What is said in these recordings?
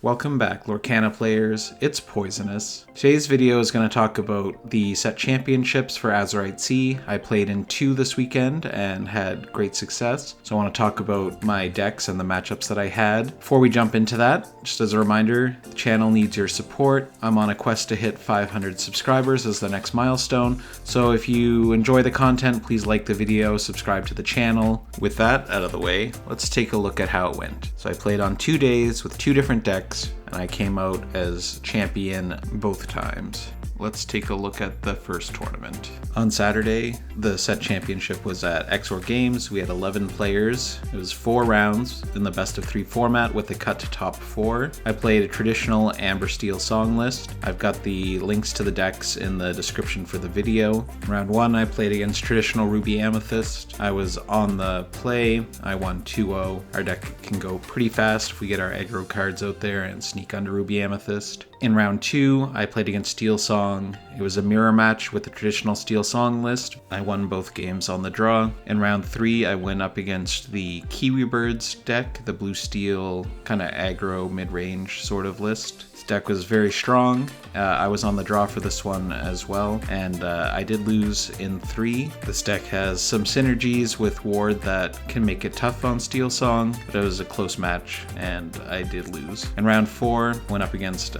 Welcome back, Lorcana players. It's Poisonous. Today's video is going to talk about the set championships for Azurite C. I played in 2 this weekend and had great success. So I want to talk about my decks and the matchups that I had. Before we jump into that, just as a reminder, the channel needs your support. I'm on a quest to hit 500 subscribers as the next milestone. So if you enjoy the content, please like the video, subscribe to the channel. With that out of the way, let's take a look at how it went. So I played on 2 days with 2 different decks, and I came out as champion both times. Let's take a look at the first tournament. On Saturday, the set championship was at XOR Games. We had 11 players. It was 4 rounds in the best of 3 format with a cut to top 4. I played a traditional Amber Steel song list. I've got the links to the decks in the description for the video. Round 1, I played against traditional Ruby Amethyst. I was on the play. I won 2-0. Our deck can go pretty fast if we get our aggro cards out there and sneak under Ruby Amethyst. In round 2, I played against Steel Song. It was a mirror match with the traditional Steel Song list. I won both games on the draw. In round 3, I went up against the Kiwi Birds deck, the blue steel kind of aggro mid-range sort of list. This deck was very strong. I was on the draw for this one as well, and I did lose in 3. This deck has some synergies with Ward that can make it tough on Steel Song, but it was a close match, and I did lose. In round 4, went up against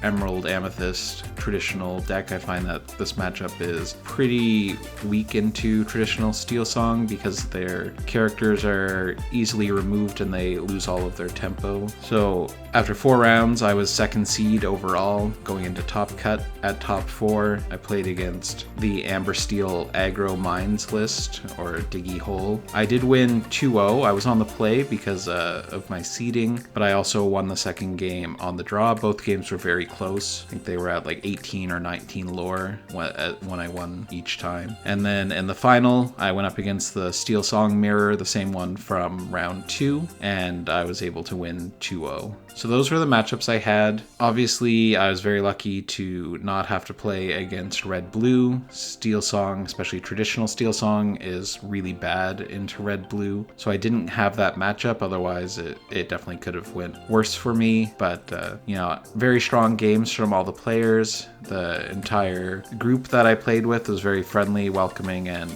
Emerald Amethyst traditional deck. I find that this matchup is pretty weak into traditional Steel Song because their characters are easily removed and they lose all of their tempo. So after 4 rounds, I was 2nd seed overall, going into top cut. At top 4, I played against the Amber Steel Aggro Mines list, or Diggy Hole. I did win 2-0. I was on the play because of my seeding, but I also won the second game on the draw. Both games were very close. I think they were at like 18 or 19 lore when I won each time. And then in the final, I went up against the Steel Song Mirror, the same one from round 2, and I was able to win 2-0. So those were the matchups I had. Obviously, I was very lucky to not have to play against Red Blue. Steel Song, especially traditional Steel Song, is really bad into Red Blue. So I didn't have that matchup. Otherwise, it definitely could have went worse for me. But, very strong games from all the players. The entire group that I played with was very friendly, welcoming, and,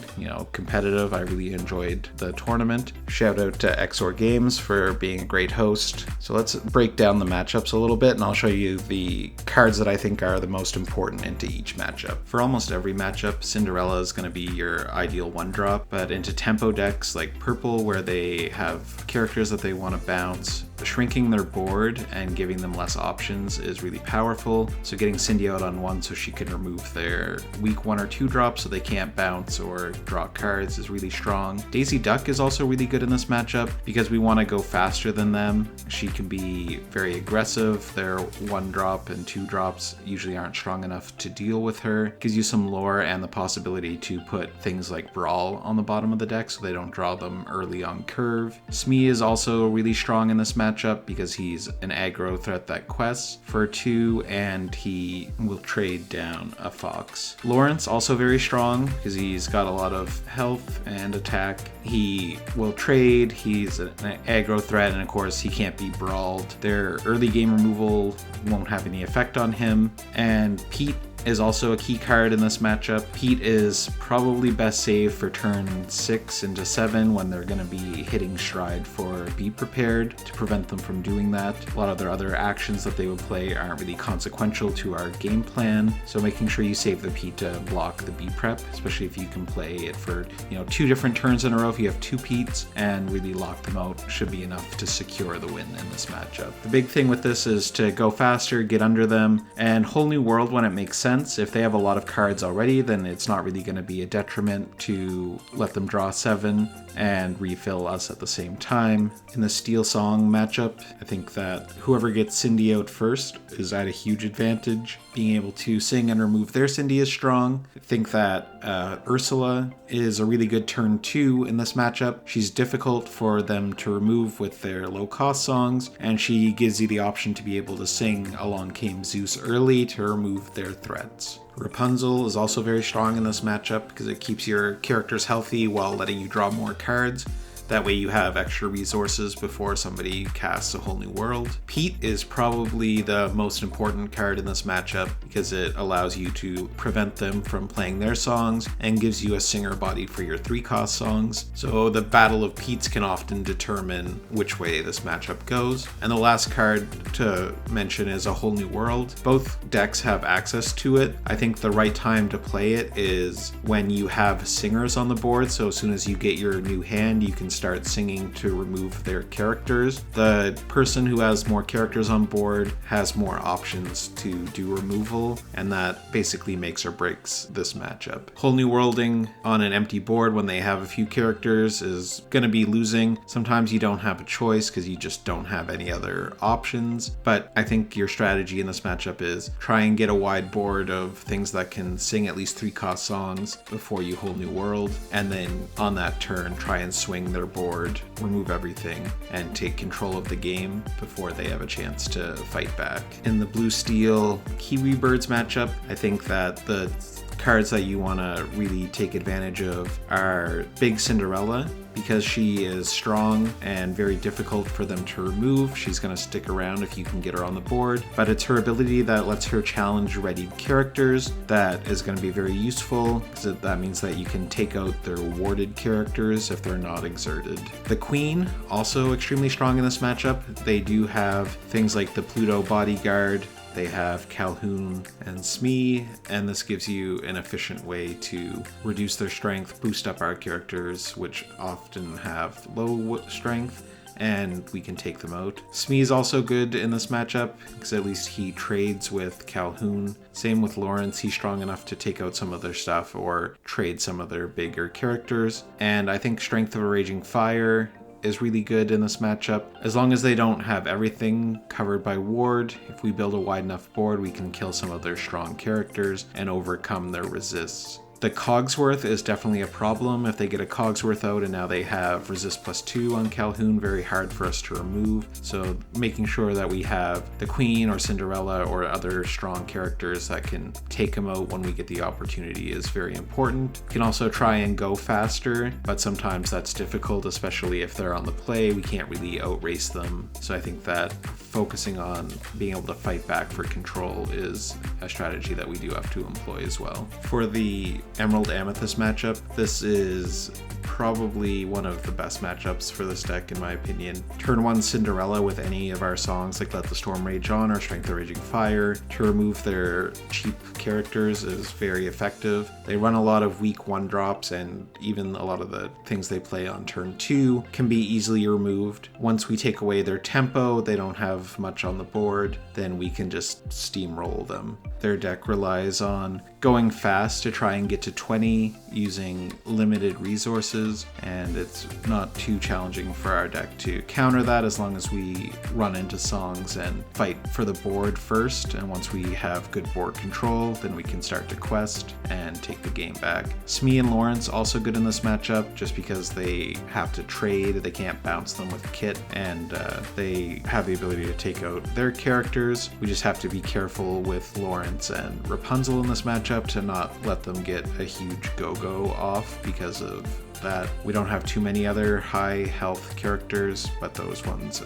competitive. I really enjoyed the tournament. Shout out to XOR Games for being a great host. So let's break down the matchups a little bit, and I'll show you the cards that I think are the most important into each matchup. For almost every matchup, Cinderella is going to be your ideal 1-drop, but into tempo decks like Purple, where they have characters that they want to bounce, shrinking their board and giving them less options is really powerful. So getting Cindy out on 1 so she can remove their weak 1 or 2 drops so they can't bounce or draw cards is really strong. Daisy Duck is also really good in this matchup because we want to go faster than them. She can be very aggressive. Their 1 drop and 2 drops usually aren't strong enough to deal with her. Gives you some lore and the possibility to put things like Brawl on the bottom of the deck so they don't draw them early on curve. Smee is also really strong in this matchup because he's an aggro threat that quests for 2 and he will trade down a Fox. Lawrence also very strong because he's got a lot of health and attack. He will trade, he's an aggro threat, and of course he can't be brawled. Their early game removal won't have any effect on him. And Pete is also a key card in this matchup. Pete is probably best saved for turn 6 into 7 when they're going to be hitting stride for Be Prepared to prevent them from doing that. A lot of their other actions that they would play aren't really consequential to our game plan, so making sure you save the Pete to block the Be Prep, especially if you can play it for 2 different turns in a row. If you have 2 Petes and really lock them out, should be enough to secure the win in this matchup. The big thing with this is to go faster, get under them, and Whole New World when it makes sense. If they have a lot of cards already, then it's not really going to be a detriment to let them draw 7 and refill us at the same time. In the Steel Song matchup, I think that whoever gets Cindy out first is at a huge advantage. Being able to sing and remove their Cindy is strong. I think that Ursula is a really good turn 2 in this matchup. She's difficult for them to remove with their low cost songs, and she gives you the option to be able to sing Along Came Zeus early to remove their threats. Rapunzel is also very strong in this matchup because it keeps your characters healthy while letting you draw more cards. That way you have extra resources before somebody casts a whole new world. Pete is probably the most important card in this matchup because it allows you to prevent them from playing their songs and gives you a singer body for your 3-cost songs. So the Battle of Petes can often determine which way this matchup goes. And the last card to mention is A Whole New World. Both decks have access to it. I think the right time to play it is when you have singers on the board, so as soon as you get your new hand, you can start singing to remove their characters. The person who has more characters on board has more options to do removal, and that basically makes or breaks this matchup. Whole New Worlding on an empty board when they have a few characters is going to be losing. Sometimes you don't have a choice because you just don't have any other options, but I think your strategy in this matchup is try and get a wide board of things that can sing at least 3-cost songs before you Whole New World, and then on that turn try and swing their board, remove everything, and take control of the game before they have a chance to fight back. In the Blue Steel Kiwi Birds matchup, I think that the cards that you want to really take advantage of are Big Cinderella, because she is strong and very difficult for them to remove. She's going to stick around if you can get her on the board, but it's her ability that lets her challenge readied characters that is going to be very useful, because that means that you can take out their warded characters if they're not exerted. The Queen, also extremely strong in this matchup. They do have things like the Pluto Bodyguard, they have Calhoun and Smee, and this gives you an efficient way to reduce their strength, boost up our characters, which often have low strength, and we can take them out. Smee is also good in this matchup because at least he trades with Calhoun. Same with Lawrence, he's strong enough to take out some of their stuff or trade some of their bigger characters. And I think Strength of a Raging Fire is really good in this matchup. As long as they don't have everything covered by ward, if we build a wide enough board, we can kill some of their strong characters and overcome their resists. The Cogsworth is definitely a problem. If they get a Cogsworth out and now they have resist +2 on Calhoun, very hard for us to remove. So making sure that we have the Queen or Cinderella or other strong characters that can take them out when we get the opportunity is very important. We can also try and go faster, but sometimes that's difficult, especially if they're on the play. We can't really outrace them. So I think that focusing on being able to fight back for control is a strategy that we do have to employ as well. For the Emerald Amethyst matchup, this is probably one of the best matchups for this deck in my opinion. Turn 1 Cinderella with any of our songs like Let the Storm Rage On or Strength of Raging Fire to remove their cheap characters is very effective. They run a lot of weak 1-drops, and even a lot of the things they play on turn 2 can be easily removed. Once we take away their tempo, they don't have much on the board, then we can just steamroll them. Their deck relies on going fast to try and get to 20 using limited resources, and it's not too challenging for our deck to counter that as long as we run into songs and fight for the board first, and once we have good board control, then we can start to quest and take the game back. Smee and Lawrence also good in this matchup just because they have to trade, they can't bounce them with kit, and they have the ability to take out their characters. We just have to be careful with Lawrence and Rapunzel in this matchup to not let them get a huge go-go off because of that. We don't have too many other high health characters, but those ones,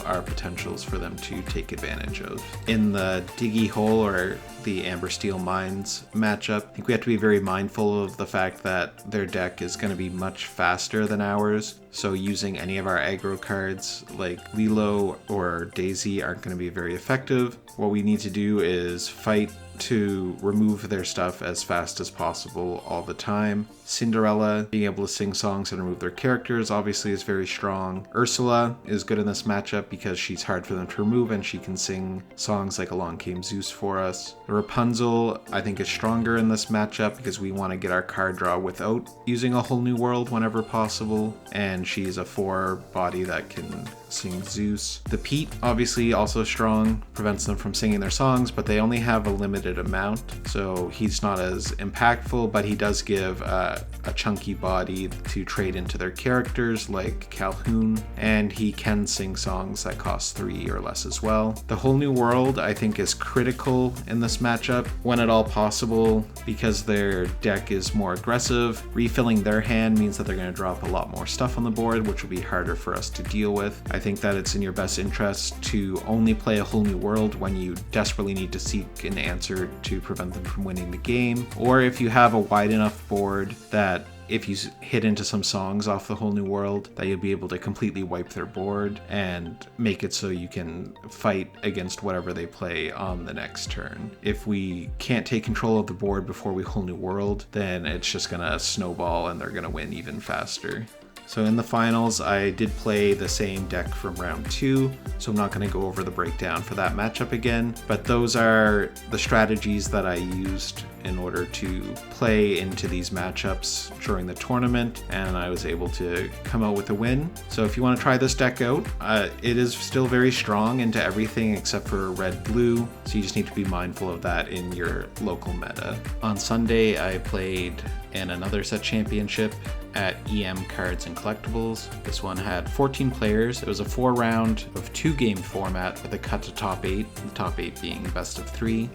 are potentials for them to take advantage of. In the Diggy Hole or the Amber Steel Mines matchup, I think we have to be very mindful of the fact that their deck is going to be much faster than ours. So using any of our aggro cards like Lilo or Daisy aren't going to be very effective. What we need to do is fight to remove their stuff as fast as possible all the time. Cinderella, being able to sing songs and remove their characters, obviously is very strong. Ursula is good in this matchup because she's hard for them to remove and she can sing songs like Along Came Zeus for us. Rapunzel, I think, is stronger in this matchup because we want to get our card draw without using A Whole New World whenever possible, and she's a 4 body that can sing Zeus. The Pete, obviously also strong, prevents them from singing their songs, but they only have a limited amount, so he's not as impactful, but he does give a chunky body to trade into their characters like Calhoun, and he can sing songs that cost 3 or less as well. The Whole New World, I think, is critical in this matchup when at all possible, because their deck is more aggressive. Refilling their hand means that they're going to drop a lot more stuff on the board, which will be harder for us to deal with. I think that it's in your best interest to only play a Whole New World when you desperately need to seek an answer to prevent them from winning the game, or if you have a wide enough board that if you hit into some songs off the Whole New World, that you'll be able to completely wipe their board and make it so you can fight against whatever they play on the next turn. If we can't take control of the board before we Whole New World, then it's just gonna snowball and they're gonna win even faster. So in the finals, I did play the same deck from round 2, so I'm not going to go over the breakdown for that matchup again, but those are the strategies that I used in order to play into these matchups during the tournament, and I was able to come out with a win. So if you want to try this deck out, it is still very strong into everything except for red-blue, so you just need to be mindful of that in your local meta. On Sunday, I played in another set championship at EM Cards and Collectibles. This one had 14 players. It was a 4-round of 2-game format with a cut to top 8, the top 8 being best of 3.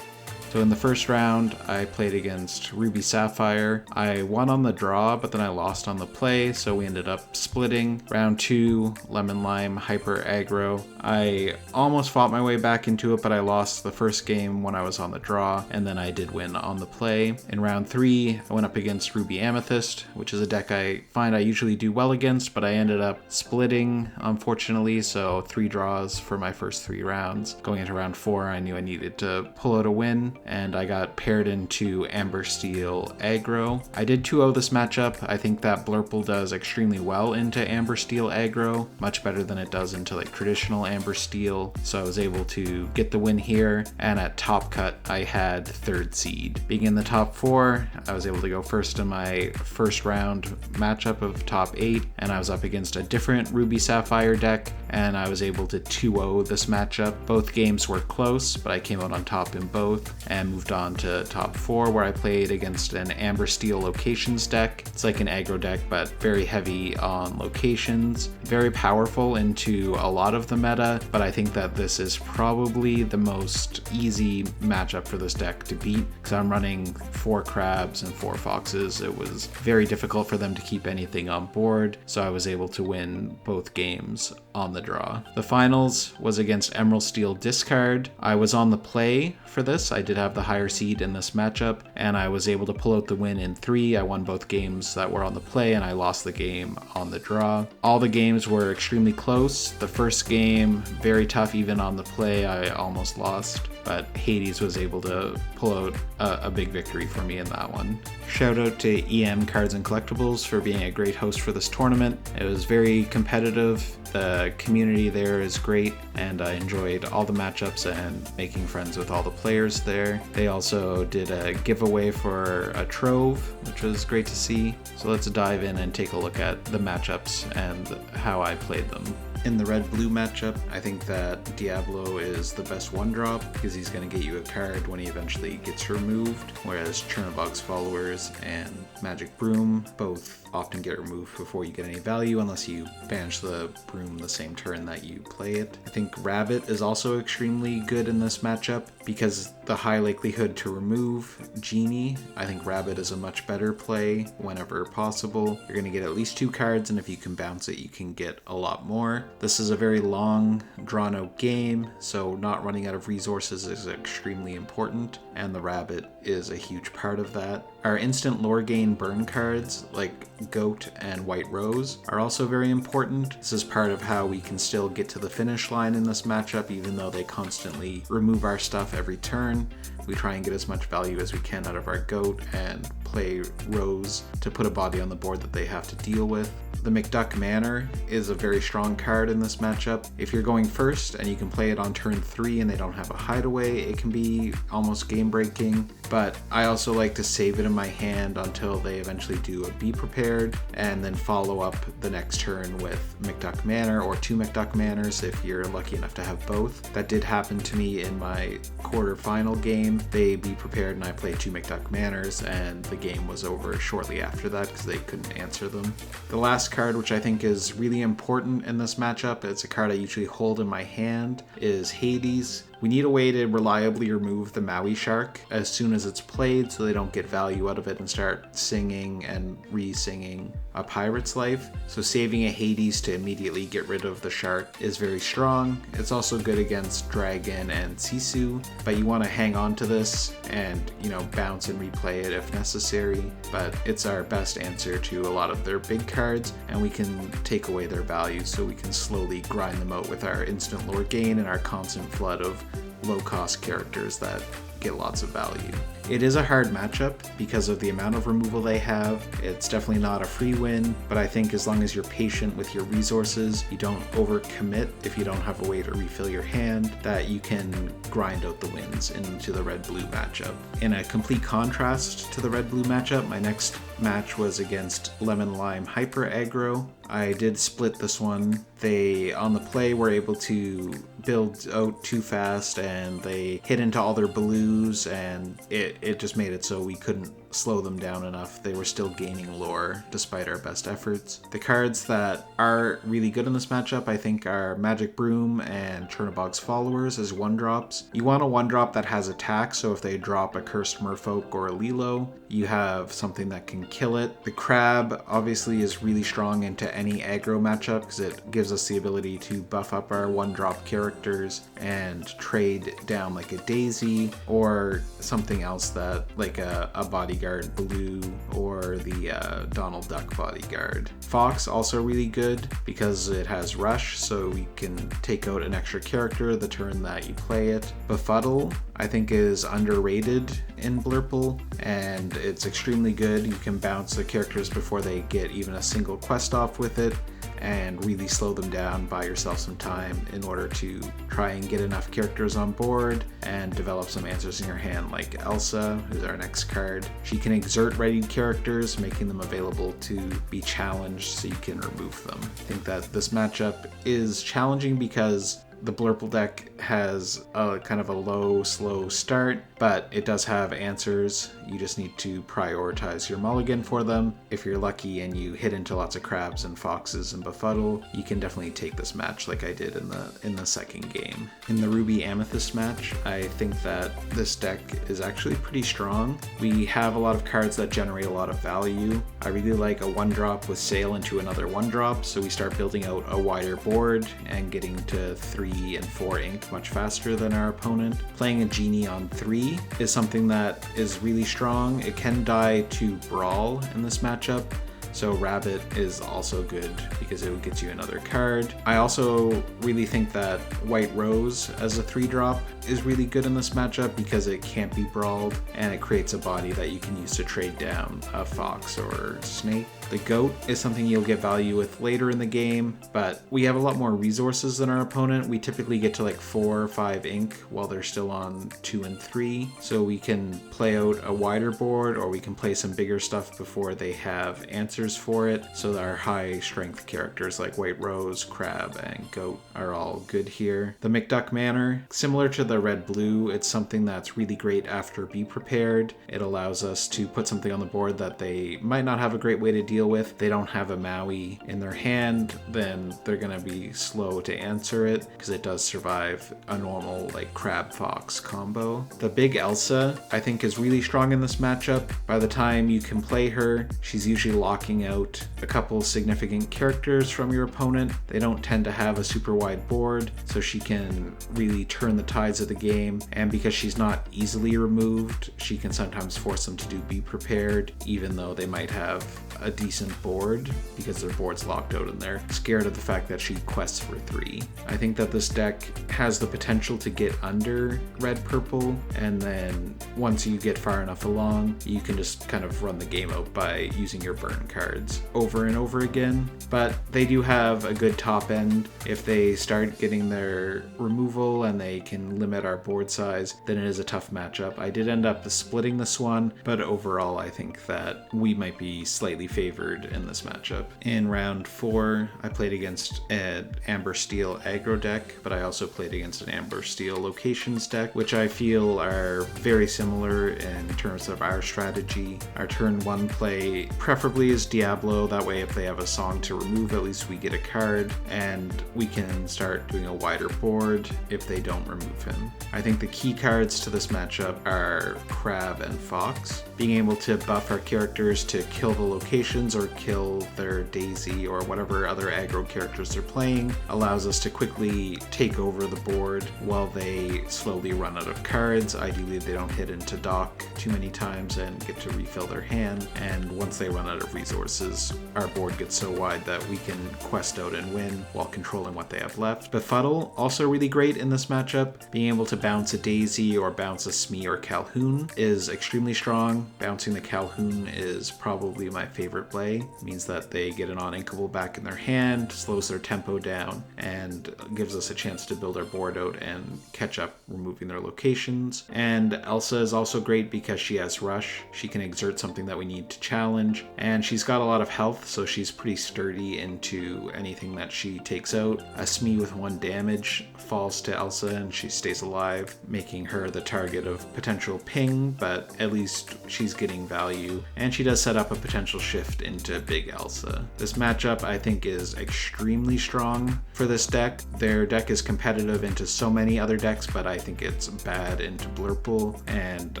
So in the first round, I played against Ruby Sapphire. I won on the draw, but then I lost on the play, so we ended up splitting. Round 2, Lemon Lime Hyper Aggro. I almost fought my way back into it, but I lost the first game when I was on the draw, and then I did win on the play. In round 3, I went up against Ruby Amethyst, which is a deck I find I usually do well against, but I ended up splitting, unfortunately, so 3 draws for my first 3 rounds. Going into round 4, I knew I needed to pull out a win, and I got paired into Amber Steel Aggro. I did 2-0 this matchup. I think that Blurple does extremely well into Amber Steel Aggro, much better than it does into like traditional Amber Steel, so I was able to get the win here, and at Top Cut I had 3rd seed. Being in the top 4, I was able to go first in my first round matchup of top 8, and I was up against a different Ruby Sapphire deck, and I was able to 2-0 this matchup. Both games were close, but I came out on top in both, and moved on to top 4, where I played against an Amber Steel Locations deck. It's like an aggro deck, but very heavy on locations. Very powerful into a lot of the meta, but I think that this is probably the most easy matchup for this deck to beat, because I'm running 4 crabs and 4 foxes. It was very difficult for them to keep anything on board, so I was able to win both games on the draw. The finals was against Emerald Steel Discard. I was on the play for this. I did have the higher seed in this matchup, and I was able to pull out the win in 3. I won both games that were on the play, and I lost the game on the draw. All the games were extremely close. The first game, very tough even on the play. I almost lost, but Hades was able to pull out a big victory for me in that one. Shout out to EM Cards and Collectibles for being a great host for this tournament. It was very competitive. The community there is great, and I enjoyed all the matchups and making friends with all the players there. They also did a giveaway for a trove, which was great to see. So let's dive in and take a look at the matchups and how I played them. In the red-blue matchup, I think that Diablo is the best one-drop because he's going to get you a card when he eventually gets removed, whereas Chernobog's Followers and Magic Broom both often get removed before you get any value unless you banish the broom the same turn that you play it. I think Rabbit is also extremely good in this matchup because the high likelihood to remove Genie. I think Rabbit is a much better play whenever possible. You're going to get at least 2 cards, and if you can bounce it, you can get a lot more. This is a very long, drawn-out game, so not running out of resources is extremely important, and the Rabbit is a huge part of that. Our instant lore gain burn cards, like Goat and White Rose, are also very important. This is part of how we can still get to the finish line in this matchup, even though they constantly remove our stuff every turn. We try and get as much value as we can out of our Goat and play Rose to put a body on the board that they have to deal with. The McDuck Manor is a very strong card in this matchup. If you're going first and you can play it on turn 3 and they don't have a hideaway, it can be almost game breaking, but I also like to save it in in my hand until they eventually do a Be Prepared, and then follow up the next turn with McDuck Manor or 2 McDuck Manors if you're lucky enough to have both. That did happen to me in my quarterfinal game. They Be Prepared and I played 2 McDuck Manors, and the game was over shortly after that because they couldn't answer them. The last card, which I think is really important in this matchup, it's a card I usually hold in my hand, is Hades. We need a way to reliably remove the Maui Shark as soon as it's played so they don't get value out of it and start singing and re-singing a pirate's life. So saving a Hades to immediately get rid of the shark is very strong. It's also good against Dragon and Sisu, but you want to hang on to this and, bounce and replay it if necessary. But it's our best answer to a lot of their big cards, and we can take away their value so we can slowly grind them out with our instant lore gain and our constant flood of low-cost characters that get lots of value. It is a hard matchup because of the amount of removal they have. It's definitely not a free win, but I think as long as you're patient with your resources, you don't overcommit if you don't have a way to refill your hand, that you can grind out the wins into the red-blue matchup. In a complete contrast to the red-blue matchup, my next match was against Lemon Lime Hyper Aggro. I did split this one. They, on the play, were able to build out too fast and they hit into all their blues, and it just made it so we couldn't slow them down enough. They were still gaining lore despite our best efforts. The cards that are really good in this matchup, I think, are Magic Broom and Chernobog's Followers as 1-drops. You want a 1-drop that has attack, so if they drop a Cursed Merfolk or a Lilo, you have something that can kill it. The Crab obviously is really strong into any aggro matchup because it gives us the ability to buff up our 1-drop characters and trade down like a Daisy or something else that, like a bodyguard blue or the Donald Duck bodyguard. Fox also really good because it has rush, so we can take out an extra character the turn that you play it. Befuddle I think is underrated in Blurple, and it's extremely good. You can bounce the characters before they get even a single quest off with it and really slow them down, buy yourself some time in order to try and get enough characters on board and develop some answers in your hand, like Elsa, who's our next card. She can exert readied characters, making them available to be challenged so you can remove them. I think that this matchup is challenging because the Blurple deck has a kind of a low, slow start, but it does have answers. You just need to prioritize your mulligan for them. If you're lucky and you hit into lots of crabs and foxes and befuddle, you can definitely take this match like I did in the second game. In the Ruby Amethyst match, I think that this deck is actually pretty strong. We have a lot of cards that generate a lot of value. I really like a 1-drop with sail into another 1-drop, so we start building out a wider board and getting to 3 and 4 ink much faster than our opponent. Playing a genie on 3 is something that is really strong. It can die to Brawl in this matchup, so Rabbit is also good because it gets you another card. I also really think that White Rose as a 3-drop is really good in this matchup because it can't be brawled and it creates a body that you can use to trade down a fox or snake. The Goat is something you'll get value with later in the game, but we have a lot more resources than our opponent. We typically get to like 4 or 5 ink while they're still on 2 and 3, so we can play out a wider board or we can play some bigger stuff before they have answers for it. So our high strength characters like White Rose, Crab, and Goat are all good here. The McDuck Manor, similar to the Red Blue, it's something that's really great after Be Prepared. It allows us to put something on the board that they might not have a great way to deal with. They don't have a Maui in their hand, then they're gonna be slow to answer it because it does survive a normal like Crab Fox combo. The Big Elsa I think is really strong in this matchup. By the time you can play her, she's usually locking out a couple significant characters from your opponent. They don't tend to have a super wide board, so she can really turn the tides of the game, and because she's not easily removed, she can sometimes force them to do Be Prepared even though they might have a decent board because their board's locked out and they're scared of the fact that she quests for 3. I think that this deck has the potential to get under red purple, and then once you get far enough along, you can just kind of run the game out by using your burn cards over and over again. But they do have a good top end. If they start getting their removal and they can limit our board size, then it is a tough matchup. I did end up splitting this one, but overall I think that we might be slightly favored in this matchup. In round 4, I played against an Amber Steel aggro deck, but I also played against an Amber Steel locations deck, which I feel are very similar in terms of our strategy. Our turn 1 play preferably is Diablo, that way if they have a song to remove, at least we get a card, and we can start doing a wider board if they don't remove him. I think the key cards to this matchup are Crab and Fox. Being able to buff our characters to kill the locations or kill their Daisy or whatever other aggro characters they're playing allows us to quickly take over the board while they slowly run out of cards. Ideally they don't hit into dock too many times and get to refill their hand, and once they run out of resources, our board gets so wide that we can quest out and win while controlling what they have left. Befuddle, also really great in this matchup. Being able to bounce a Daisy or bounce a Smee or Calhoun is extremely strong. Bouncing the Calhoun is probably my favorite play. It means that they get an uninkable back in their hand, slows their tempo down, and gives us a chance to build our board out and catch up removing their locations. And Elsa is also great because she has Rush. She can exert something that we need to challenge, and she's got a lot of health, so she's pretty sturdy into anything that she takes out. A Smee with 1 damage falls to Elsa and she stays alive, making her the target of potential ping, but at least she's getting value, and she does set up a potential shift into Big Elsa. This matchup I think is extremely strong for this deck. Their deck is competitive into so many other decks, but I think it's bad into Blurple, and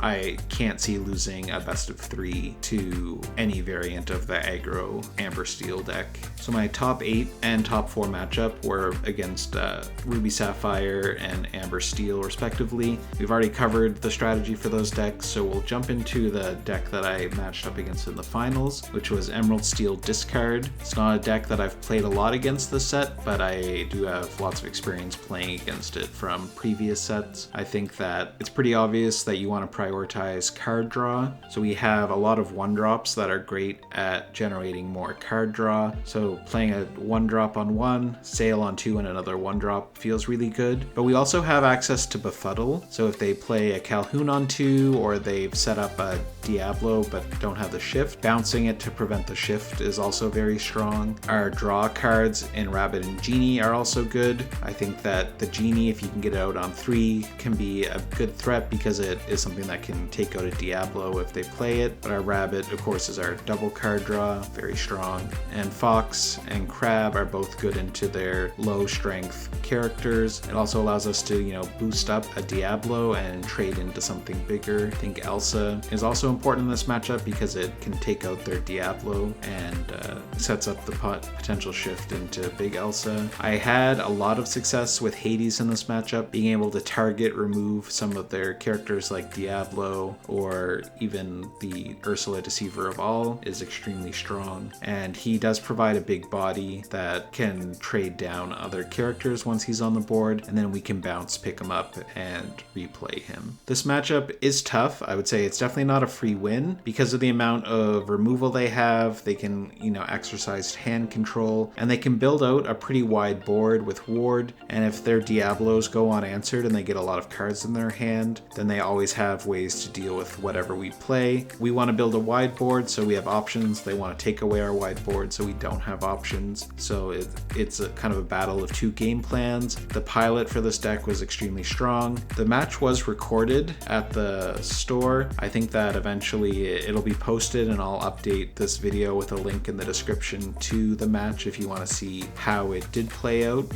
I can't see losing a best of 3 to any variant of the aggro Amber Steel deck. So my top 8 and top 4 matchup were against Ruby Sapphire and Amber Steel respectively. We've already covered the strategy for those decks, so we'll jump into the deck that I matched up against in the finals, which was Emerald Steel Discard. It's not a deck that I've played a lot against this set, but I do have lots of experience playing against it from previous sets. I think that it's pretty obvious that you want to prioritize card draw. So we have a lot of 1-drops that are great at generating more card draw. So playing a 1-drop on 1, Sail on 2, and another 1-drop feels really good. But we also have access to Befuddle. So if they play a Calhoun on 2, or they've set up a Diablo but don't have the shift, bouncing it to prevent the shift is also very strong. Our draw cards in Rabbit and Genie are also good. I think that the Genie, if you can get it out on 3, can be a good threat because it is something that can take out a Diablo if they play it. But our Rabbit, of course, is our double card draw, very strong. And Fox and Crab are both good into their low strength characters. It also allows us to, boost up a Diablo and trade into something bigger. I think Elsa is also important in this matchup because it can take out their Diablo and sets up the potential shift into Big Elsa. I had a lot of success with Hades in this matchup. Being able to target remove some of their characters like Diablo or even the Ursula Deceiver of All is extremely strong, and he does provide a big body that can trade down other characters once he's on the board, and then we can bounce, pick him up, and replay him. This matchup is tough. I would say it's definitely not a free win because of the amount of removal they have. They can, exercise hand control, and they can build out a pretty wide board with Ward, and if their Diablos go unanswered and they get a lot of cards in their hand, then they always have ways to deal with whatever we play. We want to build a wide board, so we have options. They want to take away our wide board, so we don't have options. So it's a kind of a battle of 2 game plans. The pilot for this deck was extremely strong. The match was recorded at the store. I think that eventually it'll be posted, and I'll update this video with a link in the description to the match if you want to see how it did play out.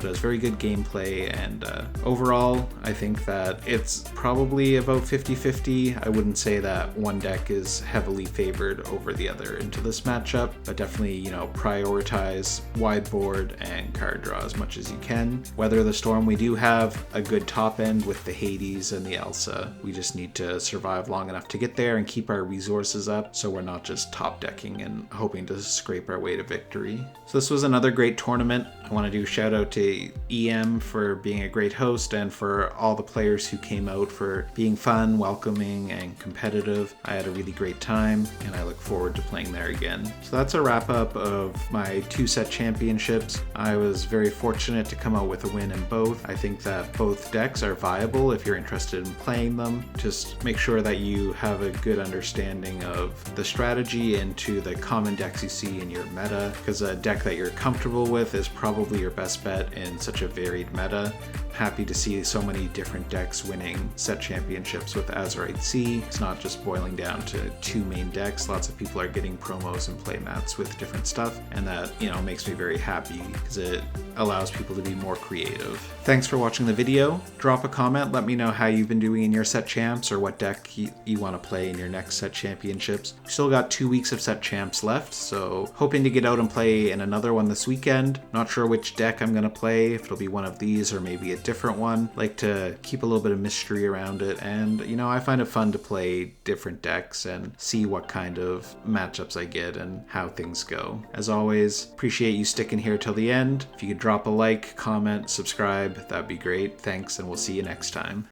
but it was very good gameplay, and overall, I think that it's probably about 50-50. I wouldn't say that one deck is heavily favored over the other into this matchup, but definitely, you know, prioritize wide board and card draw as much as you can. Weather the storm. We do have a good top end with the Hades and the Elsa. We just need to survive long enough to get there and keep our resources up so we're not just top decking and hoping to scrape our way to victory. So this was another great tournament. I want to do a shout out to EM for being a great host and for all the players who came out for being fun, welcoming, and competitive. I had a really great time and I look forward to playing there again. So that's a wrap up of my 2-set championships. I was very fortunate to come out with a win in both. I think that both decks are viable if you're interested in playing them. Just make sure that you have a good understanding of the strategy into the common decks you see in your meta, because a deck that you're comfortable with is probably your best bet in such a varied meta. Happy to see so many different decks winning set championships with Azurite C. It's not just boiling down to 2 main decks. Lots of people are getting promos and playmats with different stuff, and that, you know, makes me very happy because it allows people to be more creative. Thanks for watching the video. Drop a comment, let me know how you've been doing in your set champs or what deck you want to play in your next set championships. We still got 2 weeks of set champs left, so hoping to get out and play in another one this weekend. Not sure which deck I'm going to play, if it'll be one of these or maybe a different one. Like to keep a little bit of mystery around it, and you know, I find it fun to play different decks and see what kind of matchups I get and how things go. As always, appreciate you sticking here till the end. If you could drop a like, comment, subscribe, that'd be great. Thanks, and we'll see you next time.